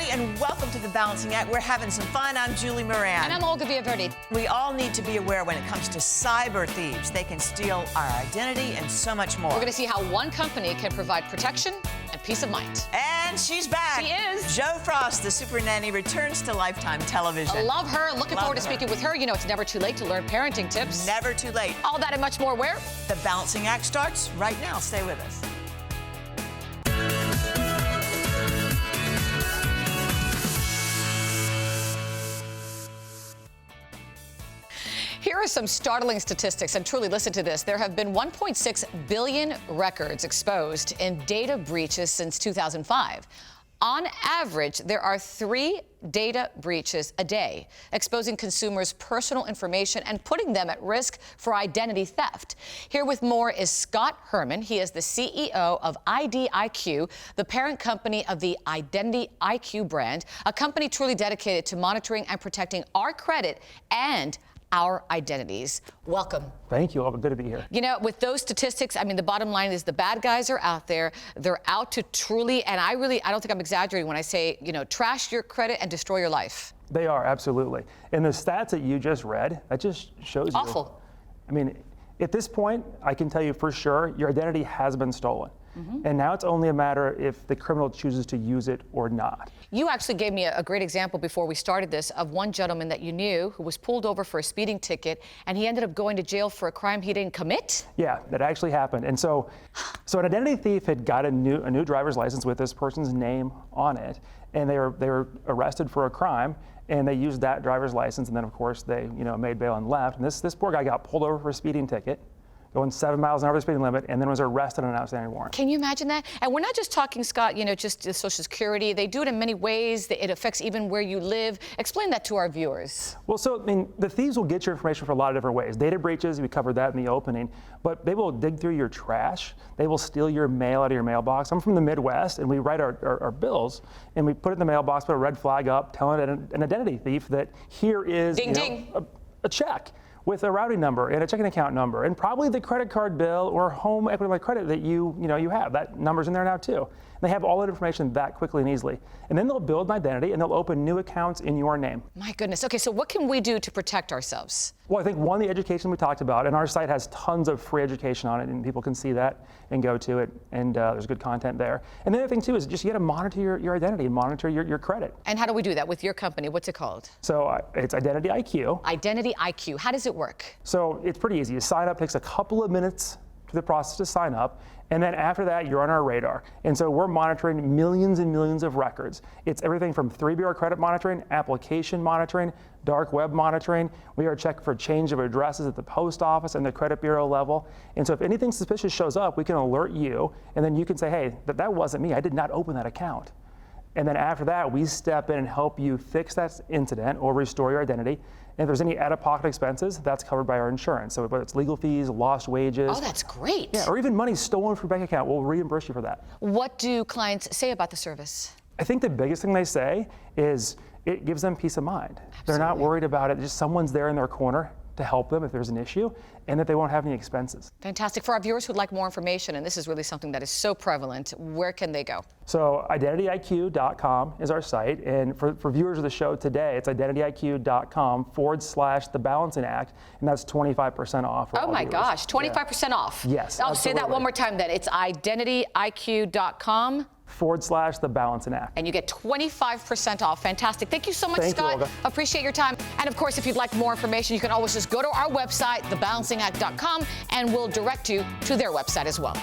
And welcome to The Balancing Act. We're having some fun. I'm Julie Moran. And I'm Olga Villaverde. We all need to be aware when it comes to cyber thieves. They can steal our identity and so much more. We're going to see how one company can provide protection and peace of mind. And she's back. She is. Jo Frost, the Supernanny, returns to Lifetime television. I love her. Looking forward to speaking with her. You know, it's never too late to learn parenting tips. Never too late. All that and much more where? The Balancing Act starts right now. Stay with us. Here are some startling statistics, and truly listen to this. There have been 1.6 billion records exposed in data breaches since 2005. On average, there are 3 data breaches a day, exposing consumers' personal information and putting them at risk for identity theft. Here with more is Scott Herman. He is the CEO of IdentityIQ, the parent company of the IdentityIQ brand, a company truly dedicated to monitoring and protecting our credit and our identities. Welcome. Thank you. Good to be here. You know, with those statistics, I mean, the bottom line is the bad guys are out there. They're out to truly, and I don't think I'm exaggerating when I say, you know, trash your credit and destroy your life. They are, absolutely. And the stats that you just read, that just shows you. Awful. I mean, at this point, I can tell you for sure, your identity has been stolen. And now it's only a matter if the criminal chooses to use it or not. You actually gave me a great example before we started this of one gentleman that you knew who was pulled over for a speeding ticket, and he ended up going to jail for a crime he didn't commit? Yeah, that actually happened. And so an identity thief had got a new driver's license with this person's name on it, and they were arrested for a crime. And they used that driver's license, and then of course they made bail and left. And this poor guy got pulled over for a speeding ticket, going 7 miles an hour over the speeding limit, and then was arrested on an outstanding warrant. Can you imagine that? And we're not just talking, Scott, just Social Security. They do it in many ways. It affects even where you live. Explain that to our viewers. Well, so, I mean, the thieves will get your information for a lot of different ways. Data breaches, we covered that in the opening, but they will dig through your trash. They will steal your mail out of your mailbox. I'm from the Midwest, and we write our bills, and we put it in the mailbox, put a red flag up, telling an identity thief that here is ding, ding. A check with a routing number and a checking account number and probably the credit card bill or home equity line credit that you have. That number's in there now too. And they have all that information that quickly and easily. And then they'll build an identity and they'll open new accounts in your name. My goodness. Okay, so what can we do to protect ourselves? Well, I think one, the education we talked about, and our site has tons of free education on it, and people can see that and go to it, and there's good content there. And the other thing too is just you got to monitor your identity and monitor your credit. And how do we do that with your company? What's it called? So it's IdentityIQ. IdentityIQ. How does it work? So it's pretty easy. You sign up, takes a couple of minutes to the process to sign up. And then after that, you're on our radar. And so we're monitoring millions and millions of records. It's everything from 3-bureau credit monitoring, application monitoring, dark web monitoring. We are checking for change of addresses at the post office and the credit bureau level. And so if anything suspicious shows up, we can alert you. And then you can say, hey, that wasn't me. I did not open that account. And then after that, we step in and help you fix that incident or restore your identity. And if there's any out-of-pocket expenses, that's covered by our insurance. So whether it's legal fees, lost wages. Oh, that's great. Yeah, or even money stolen from your bank account, we'll reimburse you for that. What do clients say about the service? I think the biggest thing they say is it gives them peace of mind. Absolutely. They're not worried about it. Just someone's there in their corner to help them if there's an issue, and that they won't have any expenses. Fantastic. For our viewers who'd like more information, and this is really something that is so prevalent, where can they go? So IdentityIQ.com is our site, and for viewers of the show today, it's IdentityIQ.com/The Balancing Act, and that's 25% off. Oh my gosh, 25% off. Yes. I'll say that one more time then. It's IdentityIQ.com/The Balancing Act. And you get 25% off. Fantastic. Thank you so much, Scott. Thank you, Olga. Appreciate your time. And of course, if you'd like more information, you can always just go to our website, thebalancingact.com, and we'll direct you to their website as well.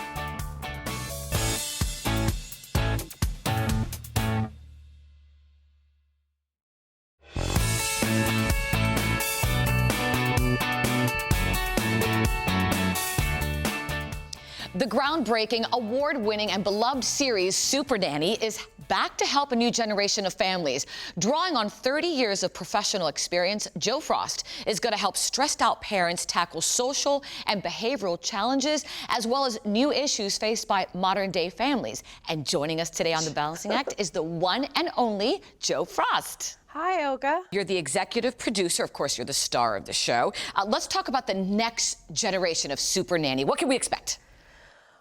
The groundbreaking, award-winning, and beloved series Supernanny is back to help a new generation of families. Drawing on 30 years of professional experience, Joe Frost is going to help stressed out parents tackle social and behavioral challenges, as well as new issues faced by modern day families. And joining us today on The Balancing Act is the one and only Joe Frost. Hi, Olga. You're the executive producer. Of course, you're the star of the show. Let's talk about the next generation of Supernanny. What can we expect?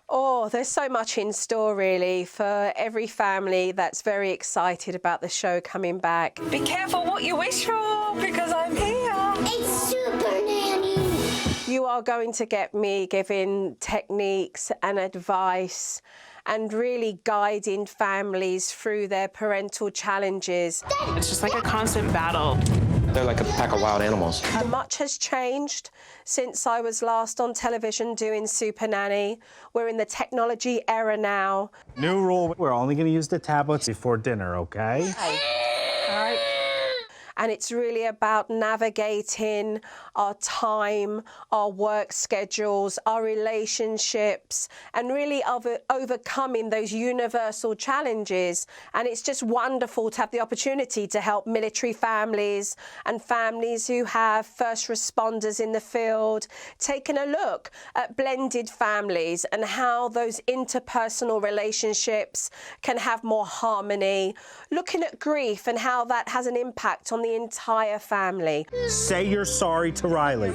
Oh, there's so much in store, really, for every family that's very excited about the show coming back. Be careful what you wish for, because I'm here. It's Supernanny. You are going to get me giving techniques and advice and really guiding families through their parental challenges. It's just like a constant battle. They're like a pack of wild animals. Much has changed since I was last on television doing Supernanny. We're in the technology era now. New rule, we're only going to use the tablets before dinner, okay? All right. And it's really about navigating our time, our work schedules, our relationships, and really overcoming those universal challenges. And it's just wonderful to have the opportunity to help military families and families who have first responders in the field, taking a look at blended families and how those interpersonal relationships can have more harmony, looking at grief and how that has an impact on the entire family. Say you're sorry to Riley.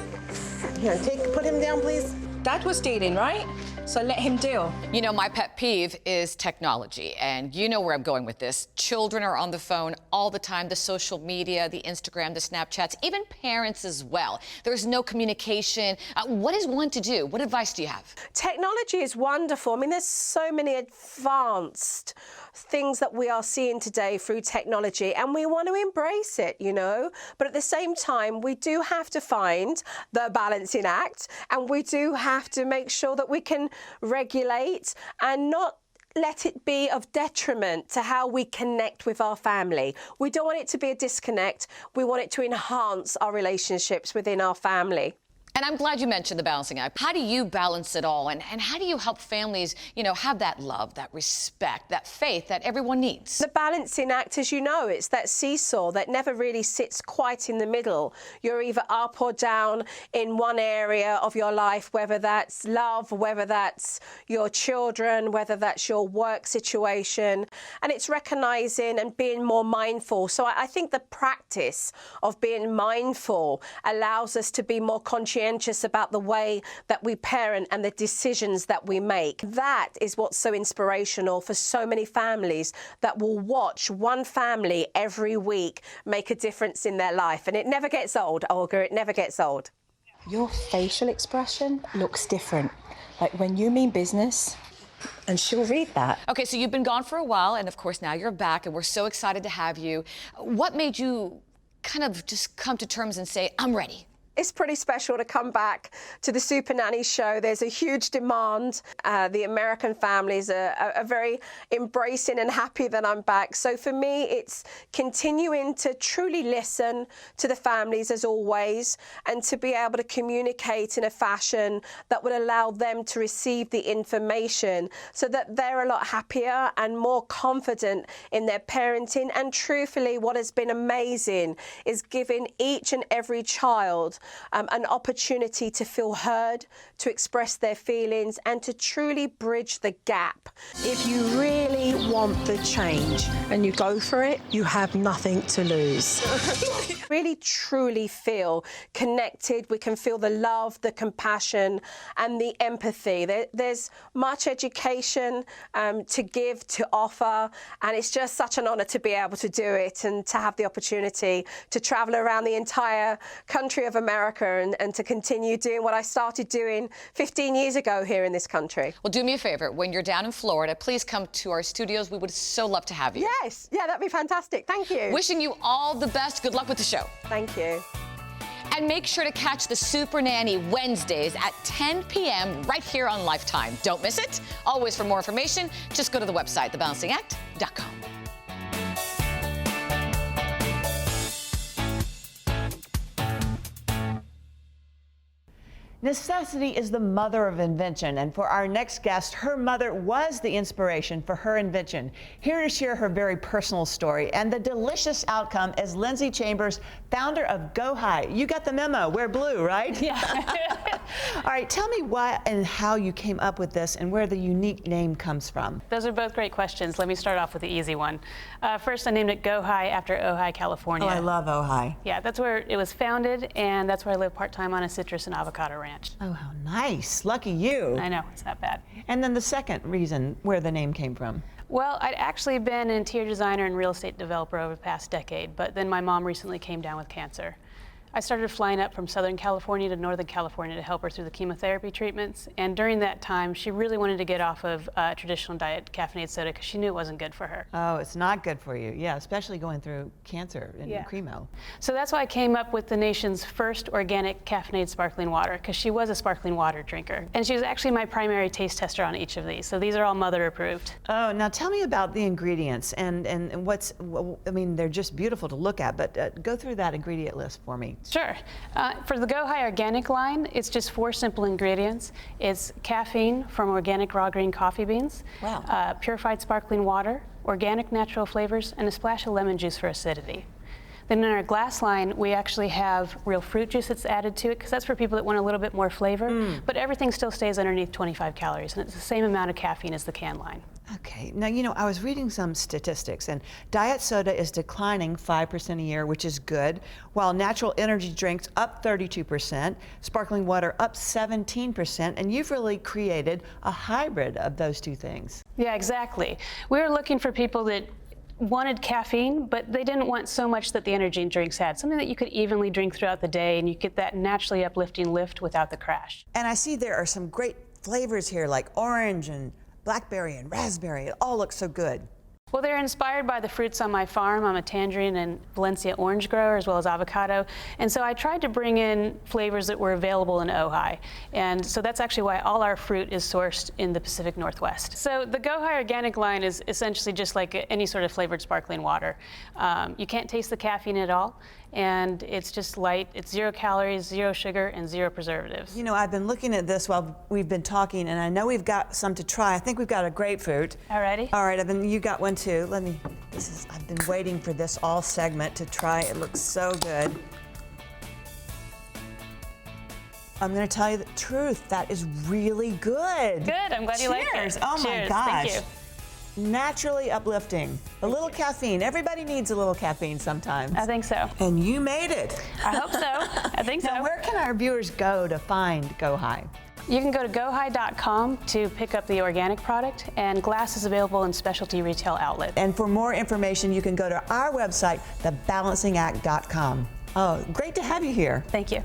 Here, put him down, please. Dad was dealing, right? So let him deal. You know, my pet peeve is technology, and you know where I'm going with this. Children are on the phone all the time, the social media, the Instagram, the Snapchats, even parents as well. There's no communication. What is one to do? What advice do you have? Technology is wonderful. I mean, there's so many advanced things that we are seeing today through technology, and we want to embrace it, you know. But at the same time, we do have to find the balancing act, and we do have to make sure that we can regulate and not let it be of detriment to how we connect with our family. We don't want it to be a disconnect. We want it to enhance our relationships within our family. And I'm glad you mentioned the balancing act. How do you balance it all? And how do you help families, you know, have that love, that respect, that faith that everyone needs? The balancing act, as you know, it's that seesaw that never really sits quite in the middle. You're either up or down in one area of your life, whether that's love, whether that's your children, whether that's your work situation. And it's recognizing and being more mindful. So I think the practice of being mindful allows us to be more conscientious about the way that we parent and the decisions that we make. That is what's so inspirational for so many families that will watch one family every week make a difference in their life. And it never gets old, Olga, it never gets old. Your facial expression looks different. Like when you mean business, and she'll read that. Okay, so you've been gone for a while, and of course now you're back, and we're so excited to have you. What made you kind of just come to terms and say, I'm ready? It's pretty special to come back to the Supernanny show. There's a huge demand. The American families are very embracing and happy that I'm back. So for me, it's continuing to truly listen to the families as always, and to be able to communicate in a fashion that would allow them to receive the information so that they're a lot happier and more confident in their parenting. And truthfully, what has been amazing is giving each and every child an opportunity to feel heard, to express their feelings, and to truly bridge the gap. If you really want the change and you go for it, you have nothing to lose. Really, truly feel connected. We can feel the love, the compassion, and the empathy. There's much education to give, to offer, and it's just such an honor to be able to do it and to have the opportunity to travel around the entire country of America and to continue doing what I started doing 15 years ago here in this country. Well, do me a favor. When you're down in Florida, please come to our studios. We would so love to have you. Yes. Yeah, that'd be fantastic. Thank you. Wishing you all the best. Good luck with the show. Thank you. And make sure to catch the Supernanny Wednesdays at 10 p.m. right here on Lifetime. Don't miss it. Always, for more information, just go to the website, thebalancingact.com. Now, Necessity is the mother of invention, and for our next guest, her mother was the inspiration for her invention. Here to share her very personal story and the delicious outcome is Lindsay Chambers, founder of GOJAI. You got the memo. Wear blue, right? Yeah. All right, tell me why and how you came up with this and where the unique name comes from. Those are both great questions. Let me start off with the easy one. First, I named it GOJAI after Ojai, California. Oh, I love Ojai. Yeah, that's where it was founded, and that's where I live part-time on a citrus and avocado ranch. Oh, how nice. Lucky you. I know, it's not bad. And then the second reason where the name came from. Well, I'd actually been an interior designer and real estate developer over the past decade, but then my mom recently came down with cancer. I started flying up from Southern California to Northern California to help her through the chemotherapy treatments. And during that time, she really wanted to get off of traditional diet caffeinated soda because she knew it wasn't good for her. Oh, it's not good for you. Yeah, especially going through cancer and chemo. So that's why I came up with the nation's first organic caffeinated sparkling water, because she was a sparkling water drinker. And she was actually my primary taste tester on each of these. So these are all mother approved. Oh, now tell me about the ingredients and what's, I mean, they're just beautiful to look at, but go through that ingredient list for me. Sure. For the GOJAI organic line, it's just 4 simple ingredients. It's caffeine from organic raw green coffee beans, purified sparkling water, organic natural flavors, and a splash of lemon juice for acidity. Then in our glass line, we actually have real fruit juice that's added to it, because that's for people that want a little bit more flavor, but everything still stays underneath 25 calories, and it's the same amount of caffeine as the can line. Okay, now, you know, I was reading some statistics, and diet soda is declining 5% a year, which is good, while natural energy drinks up 32%, sparkling water up 17%, and you've really created a hybrid of those two things. Yeah, exactly. We were looking for people that wanted caffeine, but they didn't want so much that the energy drinks had. Something that you could evenly drink throughout the day, and you get that naturally uplifting lift without the crash. And I see there are some great flavors here, like orange and blackberry and raspberry. It all looks so good. Well, they're inspired by the fruits on my farm. I'm a tangerine and Valencia orange grower, as well as avocado. And so I tried to bring in flavors that were available in Ojai. And so that's actually why all our fruit is sourced in the Pacific Northwest. So the GOJAI organic line is essentially just like any sort of flavored sparkling water. You can't taste the caffeine at all. And it's just light. It's 0 calories, 0 sugar, and 0 preservatives. You know, I've been looking at this while we've been talking, and I know we've got some to try. I think we've got a grapefruit. Alrighty. All right, you got one too. I've been waiting for this all segment to try. It looks so good. I'm going to tell you the truth. That is really good. Good. I'm glad you like it. Cheers. Oh my Cheers. gosh. Thank you. Naturally uplifting. A little caffeine. Everybody needs a little caffeine sometimes. I think so. And you made it. I hope so. I think so. Now, where can our viewers go to find GOJAI? You can go to gojai.com to pick up the organic product, and glass is available in specialty retail outlets. And for more information, you can go to our website, thebalancingact.com. Oh, great to have you here. Thank you.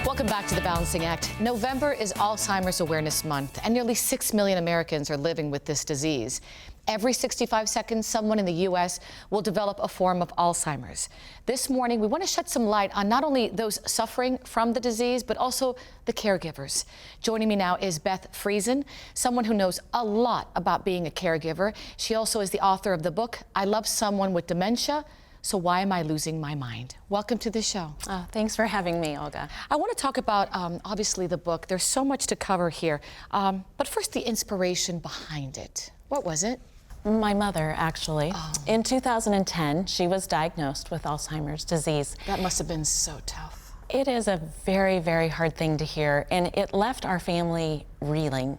Welcome back to The Balancing Act. November is Alzheimer's Awareness Month, and nearly 6 million Americans are living with this disease. Every 65 seconds, someone in the U.S. will develop a form of Alzheimer's. This morning, we want to shed some light on not only those suffering from the disease, but also the caregivers. Joining me now is Beth Friesen, someone who knows a lot about being a caregiver. She also is the author of the book, I Love Someone with Dementia, So Why Am I Losing My Mind? Welcome to the show. Thanks for having me, Olga. I want to talk about, obviously, the book. There's so much to cover here. But first, the inspiration behind it. What was it? My mother, actually. Oh. In 2010, she was diagnosed with Alzheimer's disease. That must have been so tough. It is a very, very hard thing to hear, and it left our family reeling.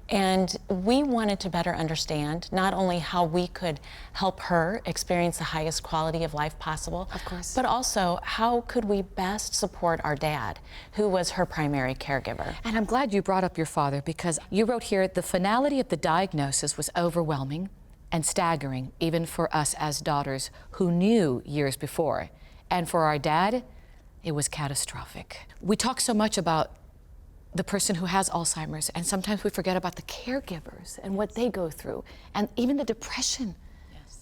And we wanted to better understand not only how we could help her experience the highest quality of life possible, of course, but also how could we best support our dad, who was her primary caregiver. And I'm glad you brought up your father, because you wrote here, the finality of the diagnosis was overwhelming and staggering, even for us as daughters who knew years before. And for our dad, it was catastrophic. We talk so much about the person who has Alzheimer's, and sometimes we forget about the caregivers and what they go through, and even the depression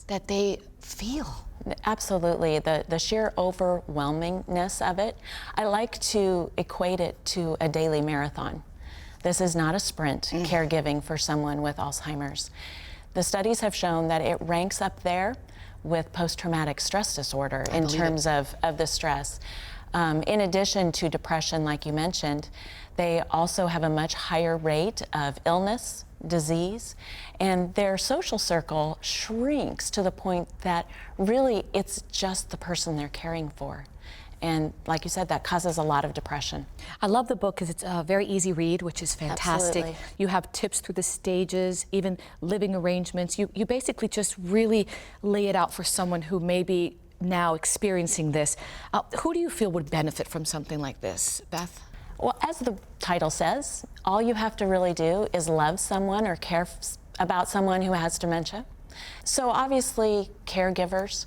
that they feel. Absolutely, the sheer overwhelmingness of it. I like to equate it to a daily marathon. This is not a sprint, caregiving for someone with Alzheimer's. The studies have shown that it ranks up there with post-traumatic stress disorder in terms of the stress. In addition to depression, like you mentioned, they also have a much higher rate of illness, disease, and their social circle shrinks to the point that really it's just the person they're caring for. And like you said, that causes a lot of depression. I love the book because it's a very easy read, which is fantastic. Absolutely. You have tips through the stages, even living arrangements. You basically just really lay it out for someone who may be now experiencing this. Who do you feel would benefit from something like this, Beth? Well, as the title says, all you have to really do is love someone or care about someone who has dementia. So obviously caregivers,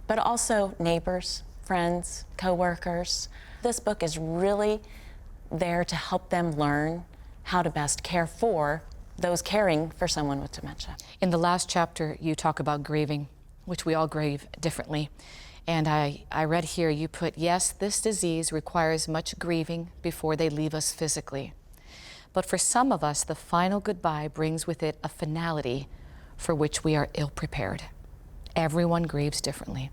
but also neighbors, friends, co-workers. This book is really there to help them learn how to best care for those caring for someone with dementia. In the last chapter, you talk about grieving, which we all grieve differently. And I read here, you put, yes, this disease requires much grieving before they leave us physically. But for some of us, the final goodbye brings with it a finality for which we are ill-prepared. Everyone grieves differently.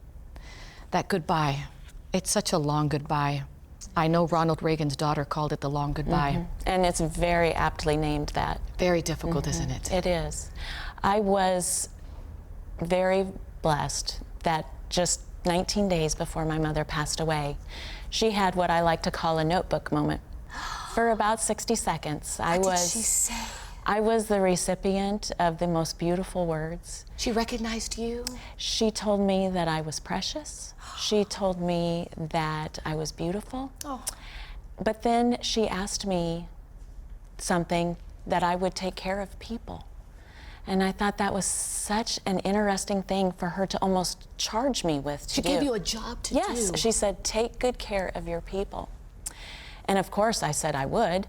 That goodbye, it's such a long goodbye. I know Ronald Reagan's daughter called it the long goodbye. Mm-hmm. And it's very aptly named that. Very difficult, isn't it? It is. I was very blessed that just 19 days before my mother passed away, she had what I like to call a notebook moment. For about 60 seconds, What did she say? I was the recipient of the most beautiful words. She recognized you? She told me that I was precious. She told me that I was beautiful. Oh. But then she asked me something that I would take care of people. And I thought that was such an interesting thing for her to almost charge me with to do. She gave you a job to do. Yes, she said, take good care of your people. And of course I said I would.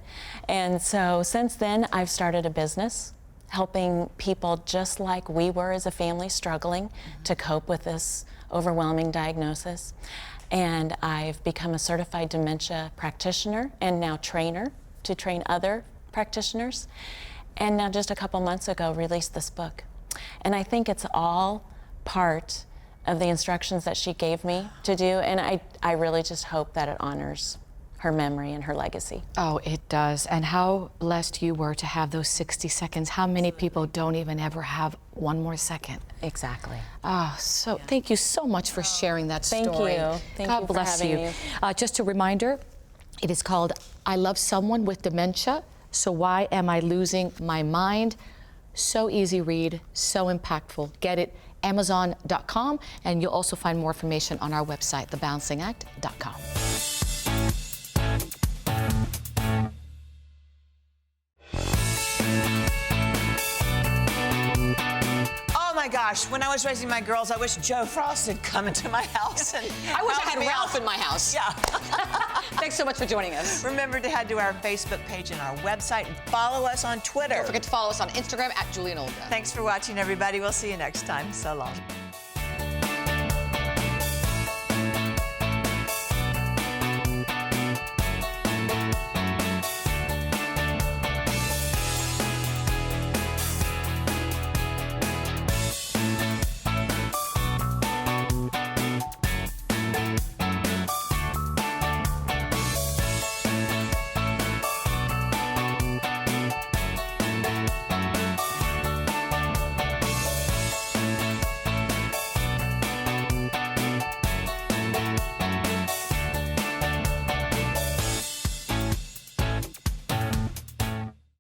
And so since then I've started a business helping people just like we were as a family struggling to cope with this overwhelming diagnosis. And I've become a certified dementia practitioner and now trainer to train other practitioners. And now just a couple months ago released this book. And I think it's all part of the instructions that she gave me to do. And I really just hope that it honors her memory and her legacy. Oh, it does. And how blessed you were to have those 60 seconds. How many people don't even ever have one more second? Exactly. Oh, so thank you so much for sharing that story. Thank you. Thank God you for bless having you. me. Just a reminder, it is called I Love Someone with Dementia, So Why Am I Losing My Mind? So easy read, so impactful. Get it, Amazon.com, and you'll also find more information on our website, thebalancingact.com. Oh my gosh, when I was raising my girls, I wish Joe Frost had come into my house. And I wish I helped had me Ralph out. in my house. Yeah. Thanks so much for joining us. Remember to head to our Facebook page and our website and follow us on Twitter. Don't forget to follow us on Instagram @JulianOlga. Thanks for watching, everybody. We'll see you next time. So long.